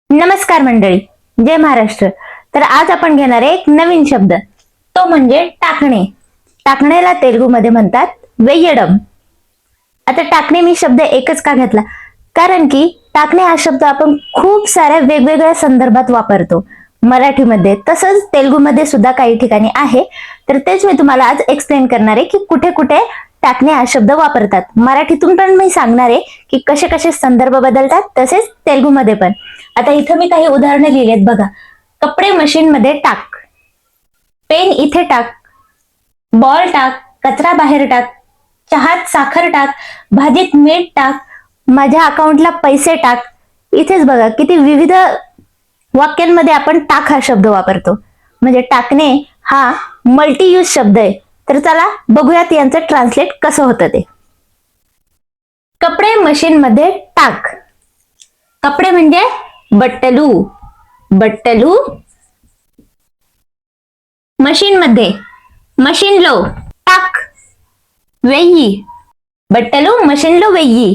नमस्कार मंडळी, जय महाराष्ट्र. तर आज आपण घेणार आहे एक नवीन शब्द, तो म्हणजे टाकणे. टाकणेला तेलुगूमध्ये म्हणतात वेय्यडम. आता टाकणे मी शब्द एकच का घेतला, कारण की टाकणे हा शब्द आपण खूप साऱ्या वेगवेगळ्या संदर्भात वापरतो. मराठीमध्ये तसंच तेलुगूमध्ये सुद्धा काही ठिकाणी आहे. तर तेच मी तुम्हाला आज एक्सप्लेन करणार आहे की कुठे कुठे टाकणे हा शब्द वापरतात. मराठीतून पण मी सांगणार आहे की कसे कसे संदर्भ बदलतात, तसेच तेलुगूमध्ये पण. आता इथं मी काही उदाहरणं लिहिलेत बघा. कपडे मशीन मध्ये टाक, पेन इथे टाक, बॉल टाक, कचरा बाहेर टाक, चहात साखर टाक, भाजीत मीठ टाक, माझ्या अकाउंटला पैसे टाक. इथेच बघा किती विविध वाक्यांमध्ये आपण टाक हा शब्द वापरतो. म्हणजे टाकणे हा मल्टी यूज शब्द आहे. तर चला बघूयात यांचं ट्रान्सलेट कसं होतं ते. कपडे मशीन मध्ये टाक. कपडे म्हणजे बट्टलू, बट्टलू. मशीन मध्ये मशीन लो टाक, वेयी, बट्टलू मशीन लो वेयी.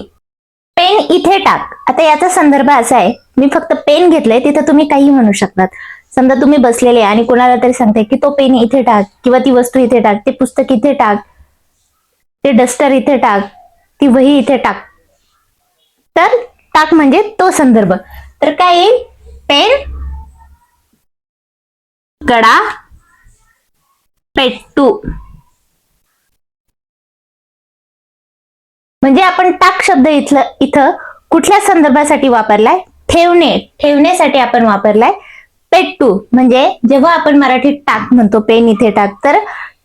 पेन इथे टाक. आता याचा संदर्भ असा आहे, मी फक्त पेन घेतलंय, तिथं तुम्ही काही म्हणू शकतात. समजा तुम्ही बसलेले आणि कोणाला तरी सांगताय की तो पेन इथे टाक, किंवा ती वस्तू इथे टाक, ते पुस्तक इथे टाक, ते डस्टर इथे टाक, ती वही इथे टाक. तर टाक म्हणजे तो संदर्भ. तर काय येईल? पेन, कडा, पेट्टू. म्हणजे आपण टाक शब्द इथं कुठल्या संदर्भासाठी वापरलाय? ठेवणे, ठेवण्यासाठी आपण वापरलाय. पेट्टू म्हणजे जेव्हा आपण मराठीत टाक म्हणतो, पेन इथे टाक, तर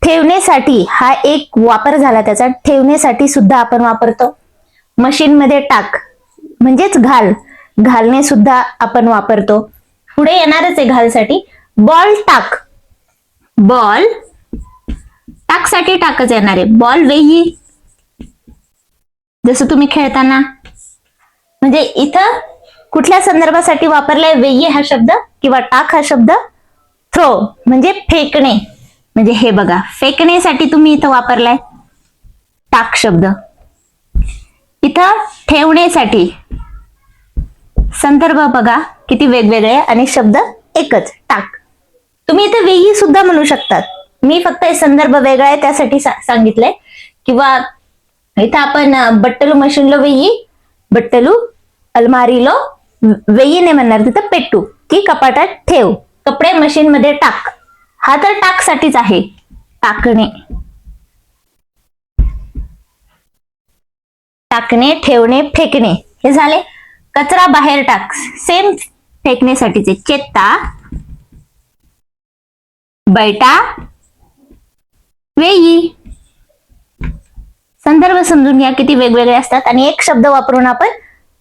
ठेवण्यासाठी हा एक वापर झाला त्याचा. ठेवण्यासाठी सुद्धा आपण वापरतो. मशीन मध्ये टाक म्हणजेच घाल, घालणे सुद्धा आपण वापरतो. पुढे येणारच आहे घालसाठी. बॉल टाक, बॉल टाक साठी टाकच येणार आहे. बॉल वेयी, जसं तुम्ही खेळताना. म्हणजे इथं कुठल्या संदर्भासाठी वापरलाय वेयी हा शब्द किंवा टाक हा शब्द? थ्रो म्हणजे फेकणे. म्हणजे हे बघा, फेकण्यासाठी तुम्ही इथं वापरलाय टाक शब्द. इथं ठेवण्यासाठी. संदर्भ बघा किती वेगवेगळे आणि शब्द एकच, टाक. तुम्ही इथे वेयी सुद्धा म्हणू शकतात. मी फक्त हे संदर्भ वेगळा आहे त्यासाठी सांगितलंय. किंवा इथं आपण बट्टलू मशीनलो वेयी, बट्टलू अलमारीलो वेयी नाही म्हणणार, तिथं पेट्टू की कपाटात ठेव. कपडे मशीन मध्ये टाक, हा तर टाक साठीच आहे. टाकणे, टाकणे, ठेवणे, फेकणे हे झाले. कचरा बाहेर टाक, सेम फेकण्यासाठीचे. चेत्ता, बैटा, वेयी. संदर्भ समजून घ्या किती वेगवेगळे असतात आणि एक शब्द वापरून आपण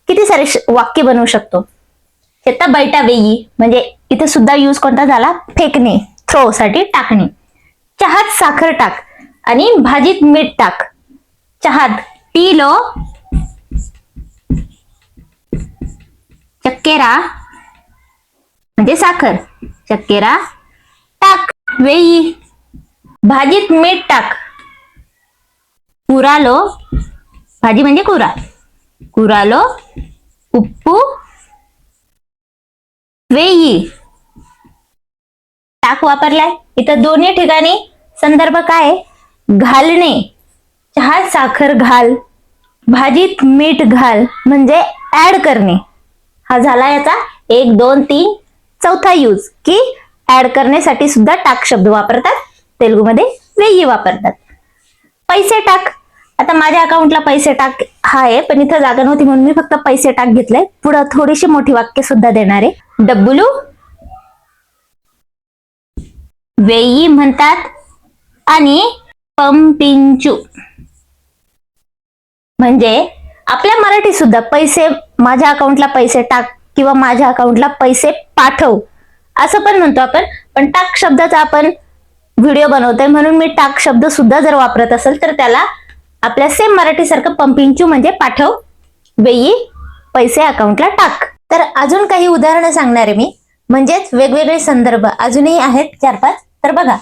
किती सारे वाक्य बनवू शकतो. चेत्ता, बैटा, वेयी म्हणजे इथे सुद्धा यूज कोणता झाला? फेकणे, थ्रो साठी टाकणे. चहात साखर टाक आणि भाजीत मीठ टाक. चहात टी लो चक्केरा म्हणजे साखर, चक्केरा टाक. वेयी, भाजीत मीठ टाक. कुरालो, भाजी म्हणजे कुरा, कुरालो उप्पू वेयी. टाक वापरलाय. इथं दोन्ही ठिकाणी संदर्भ काय? घालणे. चहात साखर घाल, भाजीत मीठ घाल म्हणजे ऍड करणे. हा झाला याचा 1, 2, 3 चौथा यूज की ऍड करण्यासाठी सुद्धा टाक शब्द वापरतात. तेलुगूमध्ये वेयी वापरतात. पैसे टाक. आता माझ्या अकाउंटला पैसे टाक हा आहे, पण इथं जागा नव्हती म्हणून मी फक्त पैसे टाक घेतलंय. पुढे थोडीशी मोठी वाक्य सुद्धा देणार आहे. डब्बुलू वेयी म्हणतात आणि पंपिंचू म्हणजे आपल्या मराठी सुद्धा पैसे, माझ्या अकाउंटला पैसे टाक किंवा माझ्या अकाउंटला पैसे पाठव असं पण म्हणतो आपण. पण टाक शब्दाचा आपण व्हिडिओ बनवतोय म्हणून मी टाक शब्द सुद्धा जर वापरत असेल तर त्याला आपल्या सेम मराठी सारखं पंपिंचू म्हणजे पाठव, वेयी पैसे अकाउंटला टाक. तर अजून काही उदाहरणं सांगणार आहे मी, म्हणजेच वेगवेगळे संदर्भ अजूनही आहेत 4-5. तर बघा,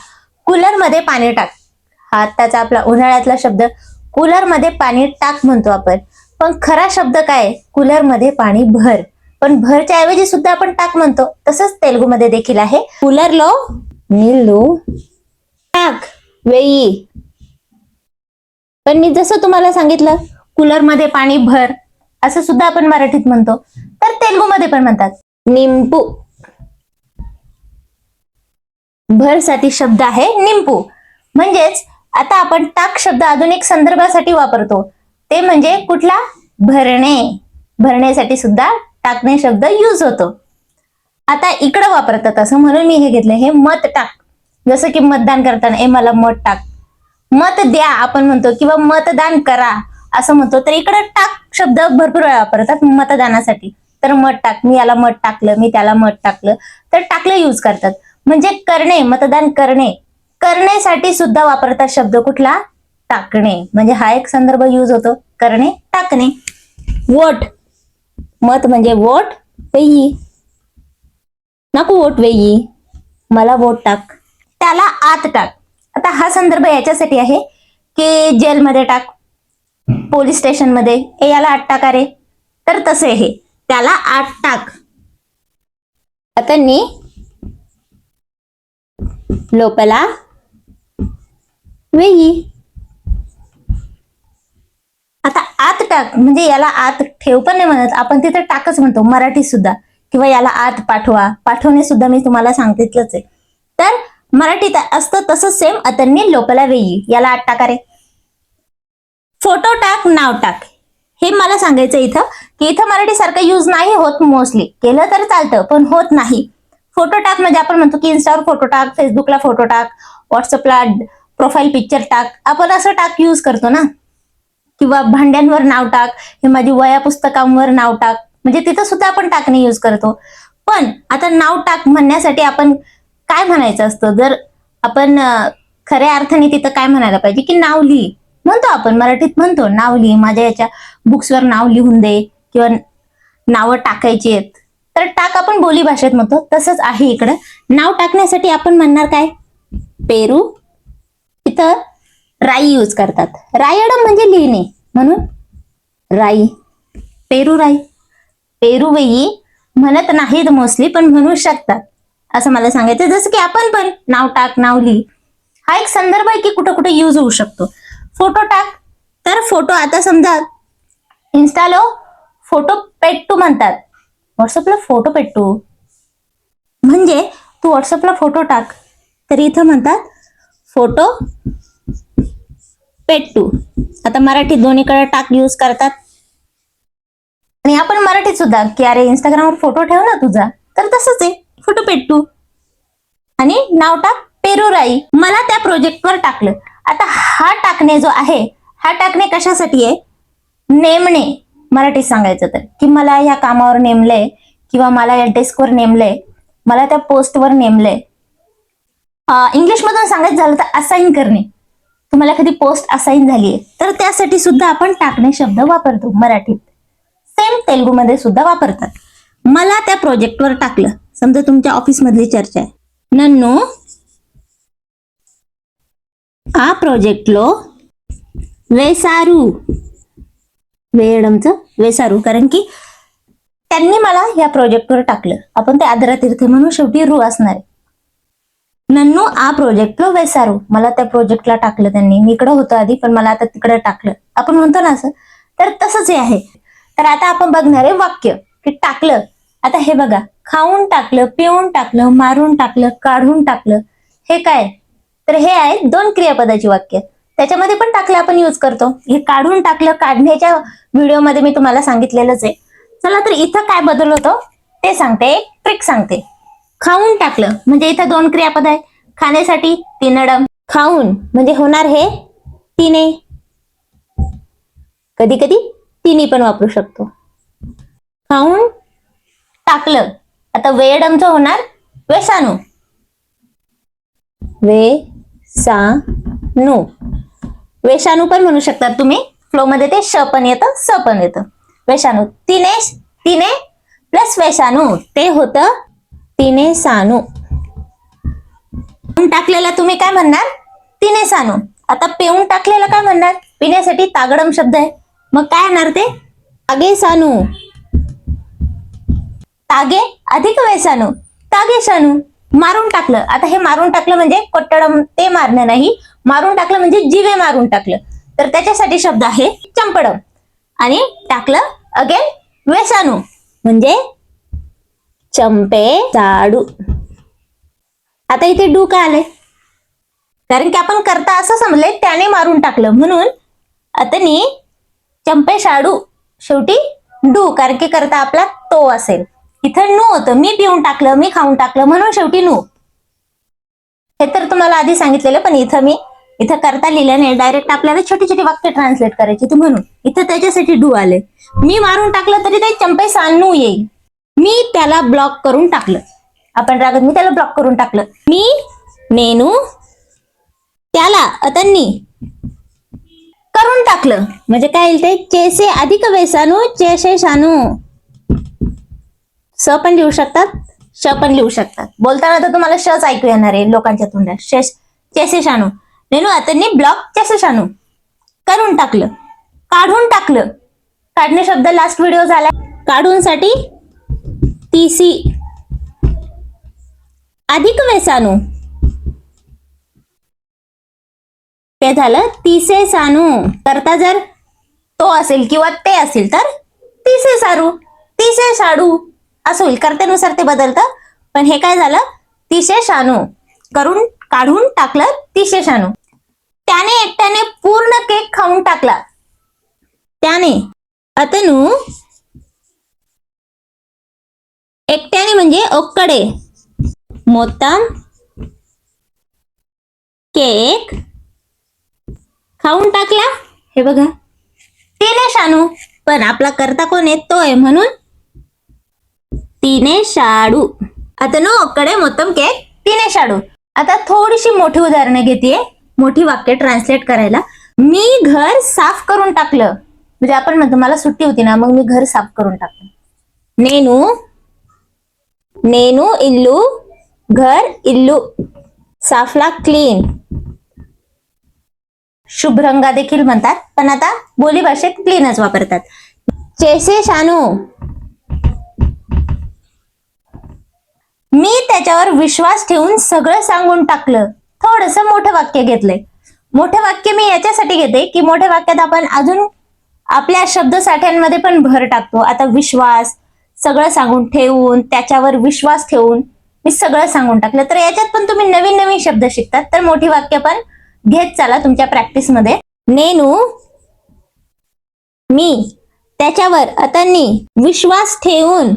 कूलर मध्ये पाणी टाक. हा आत्ताचा आपला उन्हाळ्यातला शब्द. कूलर मध्ये पाणी टाक म्हणतो आपण, पण खरा शब्द काय? कूलर मध्ये पाणी भर. पण भरच्या ऐवजी सुद्धा आपण टाक म्हणतो. तसंच तेलुगूमध्ये देखील आहे. कूलरलो नीళ్ళు टाक वेई. पण मी जसं तुम्हाला सांगितलं कूलरमध्ये पाणी भर असं सुद्धा आपण मराठीत म्हणतो, तर तेलुगूमध्ये पण म्हणतात निंपू. भर साठी शब्द आहे निंपू. म्हणजेच आता आपण टाक शब्द अजून एक संदर्भासाठी वापरतो, ते म्हणजे कुठला? भरणे. भरण्यासाठी सुद्धा टाकणे शब्द यूज होतो. आता इकडे वापरतात असं म्हणून मी हे घेतलं, हे मत टाक. जसं की मतदान करताना मला मत टाक, मत द्या आपण म्हणतो, किंवा मतदान करा असं म्हणतो. तर इकडे टाक शब्द भरपूर वेळा वापरतात मतदानासाठी. तर मत टाक, मी याला मत टाकलं, मी त्याला मत टाकलं, तर टाकले यूज करतात. म्हणजे करणे, मतदान करणे, करण्यासाठी सुद्धा वापरतात शब्द कुठला? टाकणे. म्हणजे हा एक संदर्भ यूज होतो, करणे, टाकणे. वोट, मत म्हणजे वोट वेई. नको वोट वेई, मला वोट टाक. त्याला आत टाक. आता हा संदर्भ याच्यासाठी आहे की जेलमध्ये टाक, पोलीस स्टेशनमध्ये याला आत टाका रे, तर तसे हे त्याला आत टाक. आता नी लोपला वेई. आता आत टाक म्हणजे याला आत ठेव पण नाही म्हणत आपण, तिथे टाकच म्हणतो मराठी सुद्धा. किंवा याला आत पाठवा, पाठवणे सुद्धा मी तुम्हाला सांगितलंच आहे. तर मराठीत असतं तसंच सेम. अतन्नी लोपला वेई, याला आत टाका रे. फोटो टाक, नाव टाक. हे मला सांगायचं इथं की इथं मराठी सारखं यूज नाही होत. मोस्टली केलं तर चालतं पण होत नाही. फोटो टाक म्हणजे आपण म्हणतो की इन्स्टावर फोटो टाक, फेसबुकला फोटो टाक, व्हॉट्सअपला प्रोफाईल पिक्चर टाक, आपण असं टाक यूज करतो ना. किंवा भांड्यांवर नाव टाक, हे माझी वया पुस्तकांवर नाव टाक, म्हणजे तिथं सुद्धा आपण टाकणे यूज करतो. पण आता नाव टाक म्हणण्यासाठी आपण काय म्हणायचं असतं? जर आपण खऱ्या अर्थाने तिथं काय म्हणायला पाहिजे की नाव लिही म्हणतो आपण, मराठीत म्हणतो नाव लिही, माझ्या याच्या बुक्सवर नाव लिहून दे, किंवा नावं टाकायची आहेत. तर टाक आपण बोली भाषेत म्हणतो, तसंच आहे इकडं. नाव टाकण्यासाठी आपण म्हणणार काय? पेरू. इथं राई यूज करतात. रायडम म्हणजे लिहिणे, म्हणून राई, पेरू राई. पेरूवेई म्हणत नाहीत मोस्टली, पण म्हणू शकतात असं मला सांगायचं. जसं की आपण पण नाव टाक, नाव लिही, हा एक संदर्भ आहे की कुठं कुठे यूज होऊ शकतो. फोटो टाक, तर फोटो आता समजा इन्स्टालो फोटो पेट्टू म्हणतात, व्हॉट्सअपला फोटो पेट्टू. म्हणजे तू व्हॉट्सअपला फोटो टाक, तर इथं म्हणतात फोटो पेट्टू. आता मराठी दोन्हीकडे टाक यूज करतात. आणि आपण मराठीत सुद्धा की अरे इंस्टाग्रामवर फोटो ठेव ना तुझा, तर तसंच आहे फोटो पेट्टू. आणि नाव टाक पेरूराई, मला त्या प्रोजेक्टवर टाकलं. आता हा टाकणे जो आहे, हा टाकणे कशासाठी आहे? नेमणे. मराठीत सांगायचं तर की मला ह्या कामावर नेमलंय, किंवा मला या डेस्कवर नेमलंय, मला त्या पोस्टवर नेमलंय. इंग्लिशमधून सांगायचं झालं तर असाइन करणे. तुम्हाला एखादी पोस्ट असाइन झालीये तर त्यासाठी सुद्धा आपण टाकणे शब्द वापरतो मराठीत. सेम तेलुगूमध्ये सुद्धा वापरतात. मला त्या प्रोजेक्टवर टाकलं, समजा तुमच्या ऑफिसमधली चर्चा आहे. नन्नू आ प्रोजेक्टलो वेसारू. वेळमचं वेसारू, कारण की त्यांनी मला या प्रोजेक्टवर टाकलं. आपण ते आदरातीर्थ म्हणून शेवटी रू असणार आहे. नन्नू आ प्रोजेक्टलो वेसारू, मला त्या प्रोजेक्टला टाकलं त्यांनी. मी इकडं होतो आधी, पण मला आता तिकडे टाकलं, आपण म्हणतो ना असं. तर तसंच हे आहे. तर आता आपण बघणार आहे वाक्य की टाकलं. आता हे बघा, खाऊन टाकलं, पिऊन टाकलं, मारून टाकलं, काढून टाकलं, हे काय? तर हे आहे दोन क्रियापदाची वाक्य. त्याच्यामध्ये पण टाकलं आपण यूज करतो. हे काढून टाकलं, काढण्याच्या व्हिडिओमध्ये मी तुम्हाला सांगितलेलंच आहे. चला तर इथं काय बदल होतो ते सांगते, एक ट्रिक सांगते. खाऊन टाकलं म्हणजे इथं दोन क्रियापद आहे. खाण्यासाठी तिनडम, खाऊन म्हणजे होणार हे तिने, कधी कधी तिन्ही पण वापरू शकतो. खाऊन टाकलं, आता वेडमचं होणार वेसानू. वेसानू, वेशानू पण म्हणू शकतात तुम्ही. फ्लो मध्ये ते श पण येतं, स पण येतं. वेशानू. तिने, तिने प्लस वेशानू ते होतं तिने सानू. टाकलेला तुम्ही काय म्हणणार? तिने सानू. आता पिऊन टाकलेला काय म्हणणार? पिण्यासाठी तागडम शब्द आहे, मग काय येणार ते? आगे सानू. तागे अधिक वेसाणू तागे शानू. मारून टाकलं. आता हे मारून टाकलं म्हणजे कोट्टडम ते मारणं नाही, मारून टाकलं म्हणजे जीवे मारून टाकलं. तर त्याच्यासाठी शब्द आहे चंपडम. आणि टाकलं अगेन वेसाणू म्हणजे चंपे साडू. आता इथे डू का आले? कारण की आपण करता असं समजले त्याने मारून टाकलं, म्हणून अतनी चंपे शाडू शेवटी डू, कारण की करता आपला तो असेल. इथं नु होतं, मी पिऊन टाकलं, मी खाऊन टाकलं, म्हणून शेवटी नु. हे तर तुम्हाला आधी सांगितलेलं, पण इथं करता लिहिल्याने डायरेक्ट आपल्याला छोटी छोटी वाक्य ट्रान्सलेट करायची, तर म्हणून इथं त्याच्यासाठी डू आले. मी मारून टाकलं तरी ते चंपे सानू येईल. मी त्याला ब्लॉक करून टाकलं. आपण रागत मी त्याला ब्लॉक करून टाकलं. मी नेनू त्याला अतन्नी करून टाकलं म्हणजे काय येईल ते चेसे अधिक वेसाणू चेसे शानू. स पण लिहू शकतात, श पण लिहू शकतात. बोलताना तर तुम्हाला शच ऐकू येणार आहे लोकांच्या तोंडात. चेसे शानू. नेनू अतन्नी ब्लॉक चेसे शानू करून टाकलं. काढून टाकलं. काढणे शब्द लास्ट व्हिडिओ झाला. काढून साठी तीसी अधिक वेसाणू ते झालं तिसे सानू. करता जर तो असेल किंवा ते असेल तर तिसे सारू तिसे साडू असं होईल. कर्त्यानुसार ते बदलतं, पण हे काय झालं तिसे शानू. करून काढून टाकलं तिसे शानू. त्याने एकट्याने पूर्ण केक खाऊन टाकला. त्याने अतनू एकट्याने म्हणजे ओक्कडे मोत्तम केक खाऊन टाकला. हे बघा तिने शानू, पण आपला करता कोण आहे तो आहे, म्हणून तिने शाडू. आता नो कडे मोत्तम केक तिने शाडू. आता थोडीशी मोठी उदाहरणं घेतेय मोठी वाक्य ट्रान्सलेट करायला. मी घर साफ करून टाकलं, म्हणजे आपण म्हणतो मला सुट्टी होती ना, मग मी घर साफ करून टाकलं. नेनू इल्लू घर इल्लू साफला क्लीन. शुभ्रंगा देखील म्हणतात, पण आता बोली भाषेत क्लीनच वापरतात. चेसे शानू मी त्याच्यावर विश्वास ठेवून सगळं सांगून टाकलं. थोडस मोठं वाक्य घेतलंय. मोठं वाक्य मी याच्यासाठी घेते की मोठ्या वाक्यात आपण अजून आपल्या शब्दसाठ्यांमध्ये पण भर टाकतो. आता विश्वास सगळं सांगून ठेवून, त्याच्यावर विश्वास ठेवून मी सगळं सांगून टाकलं. तर याच्यात पण तुम्ही नवीन नवीन शब्द शिकतात, तर मोठी वाक्य पण घेत चला तुमच्या प्रॅक्टिसमध्ये. नेनू मी त्याच्यावर अतनी विश्वास ठेवून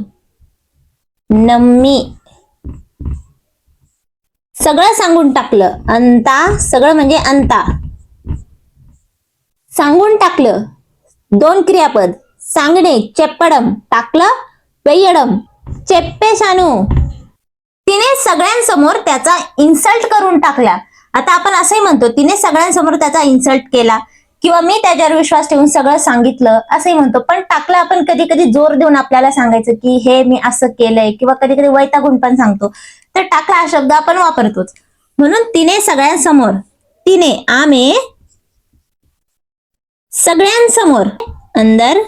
नम्मी सगळं सांगून टाकलं. अंता सगळं म्हणजे अंता सांगून टाकलं. दोन क्रियापद सांगणे चेप्पडम टाकलं वेयडम चेप्पे शानू. तिने सगळ्यांसमोर त्याचा इन्सल्ट करून टाकला. आता आपण असंही म्हणतो तिने सगळ्यांसमोर त्याचा इन्सल्ट केला, किंवा मी त्याच्यावर विश्वास ठेवून सगळं सांगितलं असंही म्हणतो. पण टाकलं आपण कधी कधी जोर देऊन आपल्याला सांगायचं की हे मी असं केलंय, किंवा कधी कधी वैतागून पण सांगतो. तर टाकला हा शब्द आपण वापरतोच. म्हणून तिने सगळ्यांसमोर, तिने आमे सगळ्यांसमोर अंदर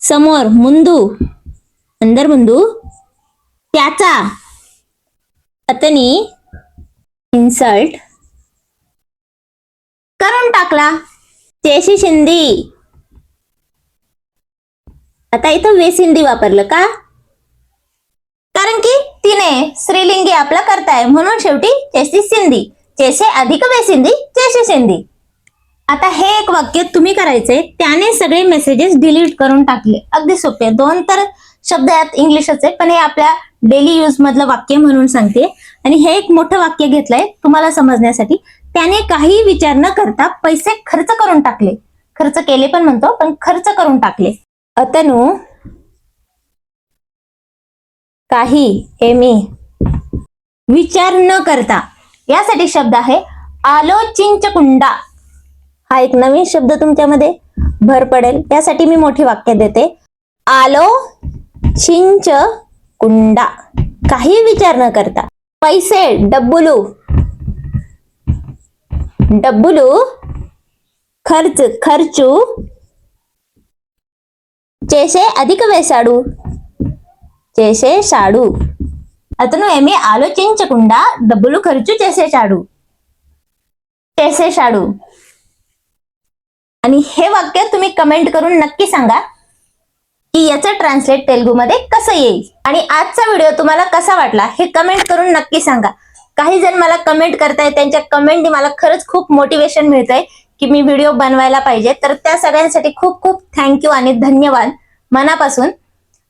समोर मुंदू अंदर मुंदू त्याचा अतनी इन्सल्ट करून टाकला. चेशी शिंदी. आता इथं वेसिंदी वापरलं का? कारण की तिने स्त्रीलिंगी आपला करताय, म्हणून शेवटी चेसी सिंधी. चेसे अधिक वेसिंदी चेशी सिंधी. आता हे एक वाक्य तुम्ही करायचंय. त्याने सगळे मेसेजेस डिलीट करून टाकले. अगदी सोपे. दोन तर शब्द यात इंग्लिशच आहे, पण हे आपल्या डेली यूज मधलं वाक्य म्हणून सांगते. आणि हे एक मोठं वाक्य घेतलंय तुम्हाला समजण्यासाठी. त्याने काही विचार न करता पैसे खर्च करून टाकले. खर्च केले पण म्हणतो, पण खर्च करून टाकले. अतनू काही हे मी विचार न करता, यासाठी शब्द आहे आलोचिंचकुंडा. हा एक नवीन शब्द तुमच्यामध्ये भर पडेल, त्यासाठी मी मोठी वाक्य देते. आलो चिंच कुंडा काही विचार न करता. पैसे डब्बुलू डब्बुलू खर्च खर्चू चेसे अधिक वेसाडू చేసేశాడు. అతను ఏమీ ఆలోచించకుండా డబ్బులు ఖర్చు చేసేశాడు. చేసేశాడు. आणि हे वाक्य तुम्ही कमेंट करून नक्की सांगा की याचं ट्रान्सलेट तेलुगूमध्ये कसं येईल. आणि आजचा व्हिडिओ तुम्हाला कसा वाटला हे कमेंट करून नक्की सांगा. काही जण मला कमेंट करतायत, त्यांच्या कमेंटनी मला खरंच खूप मोटिवेशन मिळतंय की मी व्हिडिओ बनवायला पाहिजे. तर त्या सगळ्यांसाठी खूप खूप थँक्यू आणि धन्यवाद मनापासून.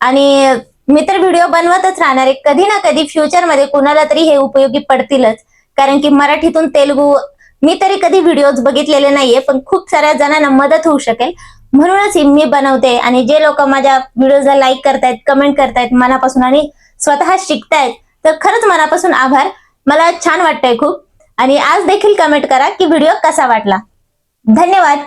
आणि मी तर व्हिडिओ बनवतच राहणार आहे. कधी ना कधी फ्युचरमध्ये कुणाला तरी हे उपयोगी पडतीलच. कारण की मराठीतून तेलुगू मी तरी कधी व्हिडिओज बघितलेले नाहीये, पण खूप साऱ्या जणांना मदत होऊ शकेल म्हणूनच मी बनवते. आणि जे लोक माझ्या व्हिडिओजला लाईक करतायत, कमेंट करतायत मनापासून आणि स्वतः शिकतायत, तर खरंच मनापासून आभार. मला छान वाटतंय खूप. आणि आज देखील कमेंट करा की व्हिडिओ कसा वाटला. धन्यवाद.